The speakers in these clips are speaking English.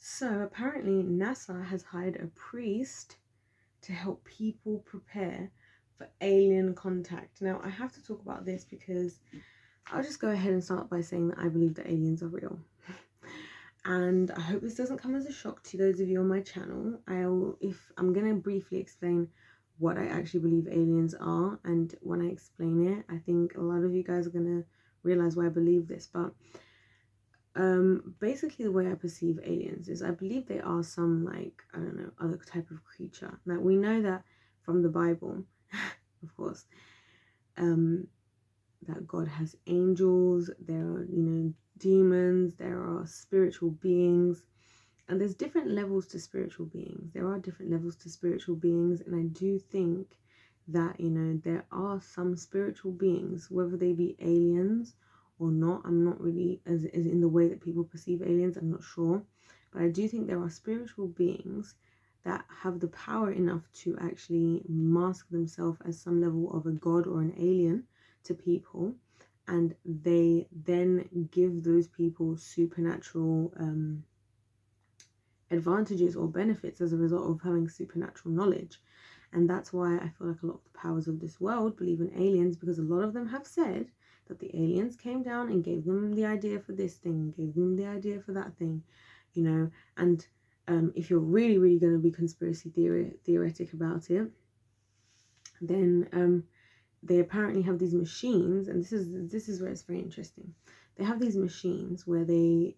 So apparently NASA has hired a priest to help people prepare for alien contact. Now I have to talk about this because I'll just go ahead and start by saying that I believe that aliens are real. And I hope this doesn't come as a shock to those of you on my channel. I'm gonna briefly explain what I actually believe aliens are, and when I explain it, I think a lot of you guys are gonna realize why I believe this. But basically the way I perceive aliens is I believe they are some, like, I don't know, other type of creature. Now we know that from the Bible, of course, that God has angels, there are, demons, there are spiritual beings, and there's different levels to spiritual beings. There are different levels to spiritual beings, and I do think that, there are some spiritual beings, whether they be aliens or not. I'm not really, as in the way that people perceive aliens, I'm not sure. But I do think there are spiritual beings that have the power enough to actually mask themselves as some level of a god or an alien to people, and they then give those people supernatural advantages or benefits as a result of having supernatural knowledge. And that's why I feel like a lot of the powers of this world believe in aliens, because a lot of them have said that the aliens came down and gave them the idea for this thing, gave them the idea for that thing, and if you're really, really going to be conspiracy theoretic about it, then they apparently have these machines, and this is where it's very interesting. They have these machines where they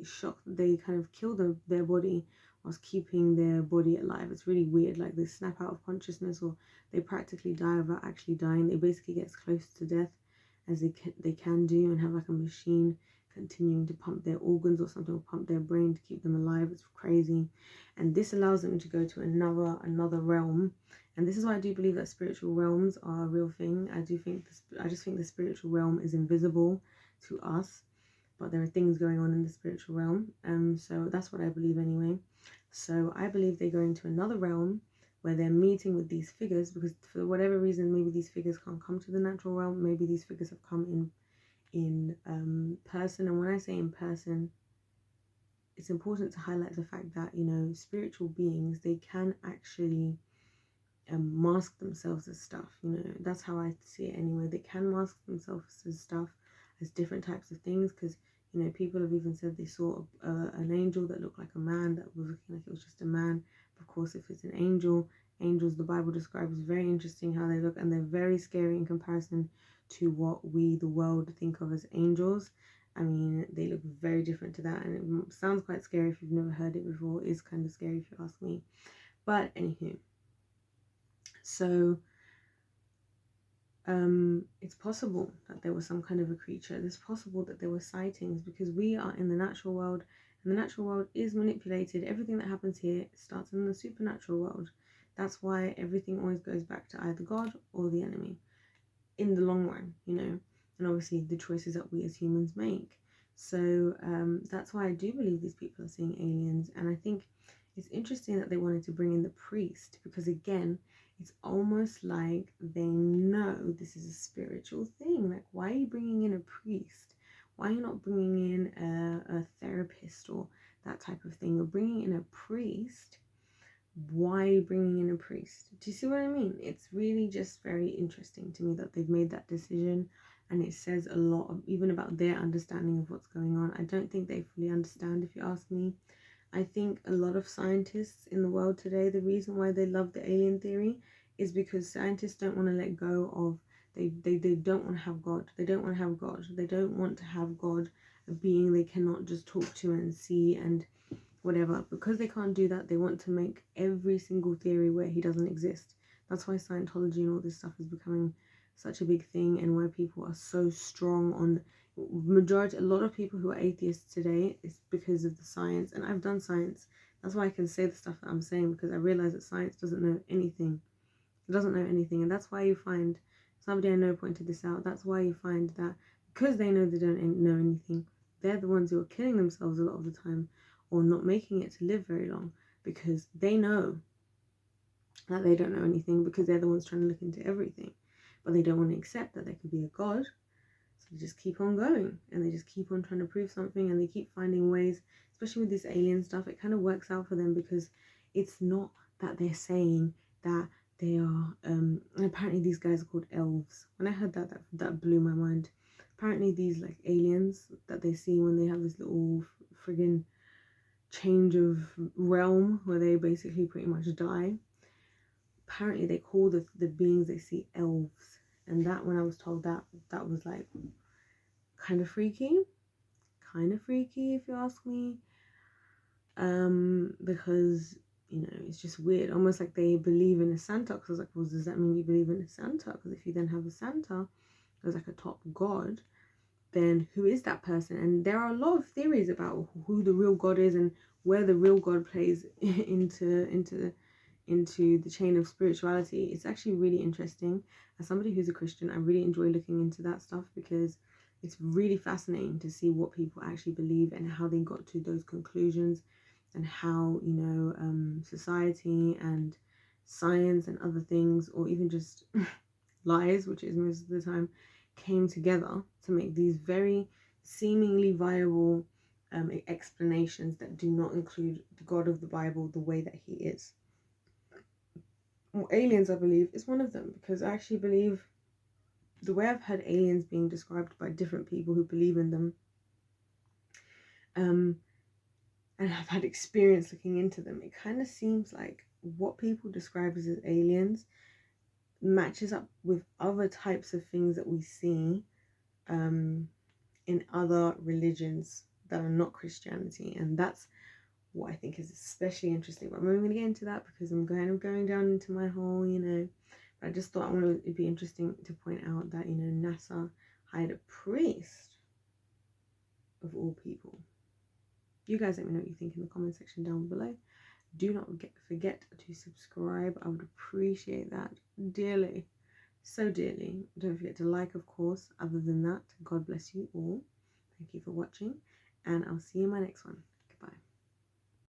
kind of kill their body whilst keeping their body alive. It's really weird. Like, they snap out of consciousness, or they practically die without actually dying. They basically get as close to death as they can do, and have like a machine continuing to pump their organs or something, or pump their brain to keep them alive. It's crazy. And this allows them to go to another realm. And this is why I do believe that spiritual realms are a real thing. I just think the spiritual realm is invisible to us, but there are things going on in the spiritual realm. So that's what I believe anyway. So I believe they go into another realm where they're meeting with these figures, because for whatever reason, maybe these figures can't come to the natural realm. Maybe these figures have come in person. And when I say in person, it's important to highlight the fact that, spiritual beings, they can actually mask themselves as stuff. That's how I see it anyway. They can mask themselves as stuff, as different types of things, because people have even said they saw an angel that looked like a man, that was looking like it was just a man. Of course, if it's an angels, the Bible describes, very interesting how they look, and they're very scary in comparison to what the world think of as angels. I mean, they look very different to that, and it sounds quite scary if you've never heard it before. It is kind of scary if you ask me. But anywho, so it's possible that there was some kind of a creature. It's possible that there were sightings, because we are in the natural world, and the natural world is manipulated. Everything that happens here starts in the supernatural world. That's why everything always goes back to either God or the enemy in the long run, and obviously the choices that we as humans make. So that's why I do believe these people are seeing aliens. And I think it's interesting that they wanted to bring in the priest, because again, it's almost like they know this is a spiritual thing. Like, why are you bringing in a priest? Why are you not bringing in a therapist or that type of thing? You're bringing in a priest. Why are you bringing in a priest? Do you see what I mean? It's really just very interesting to me that they've made that decision, and it says a lot even about their understanding of what's going on. I don't think they fully understand, if you ask me. I think a lot of scientists in the world today, the reason why they love the alien theory is because scientists don't want to let go of, they don't want to have God. They don't want to have God. They don't want to have God, a being they cannot just talk to and see and whatever. Because they can't do that, they want to make every single theory where he doesn't exist. That's why Scientology and all this stuff is becoming such a big thing, and why people are so strong on a lot of people who are atheists today is because of the science. And I've done science. That's why I can say the stuff that I'm saying, because I realize that science doesn't know anything. It doesn't know anything. And that's why you find, somebody I know pointed this out, that's why you find that because they know they don't know anything, they're the ones who are killing themselves a lot of the time, or not making it to live very long, because they know that they don't know anything, because they're the ones trying to look into everything. But they don't want to accept that there could be a God, So they just keep on going, and they just keep on trying to prove something, and they keep finding ways, especially with this alien stuff. It kind of works out for them because it's not that they're saying that they are, and apparently these guys are called elves. When I heard that blew my mind. Apparently these like aliens that they see when they have this little friggin' change of realm where they basically pretty much die. Apparently they call the beings they see elves, and that, when I was told that was like kind of freaky if you ask me, because it's just weird, almost like they believe in a Santa. Because I was like, well, does that mean you believe in a Santa? Because if you then have a Santa as like a top god, then who is that person? And there are a lot of theories about who the real God is and where the real God plays into the chain of spirituality. It's actually really interesting. As somebody who's a Christian, I really enjoy looking into that stuff because it's really fascinating to see what people actually believe and how they got to those conclusions, and how society and science and other things, or even just lies, which is most of the time, came together to make these very seemingly viable explanations that do not include the God of the Bible the way that he is. Well, aliens, I believe, is one of them, because I actually believe, the way I've heard aliens being described by different people who believe in them, and have had experience looking into them, it kind of seems like what people describe as aliens matches up with other types of things that we see in other religions that are not Christianity. And that's what I think is especially interesting. But I'm not going to get into that because I'm kind of going down into my whole, but I just thought it'd be interesting to point out that, NASA hired a priest, of all people. You guys let me know what you think in the comment section down below. Do not forget to subscribe. I would appreciate that dearly, so dearly. Don't forget to like, of course. Other than that, God bless you all. Thank you for watching, and I'll see you in my next one.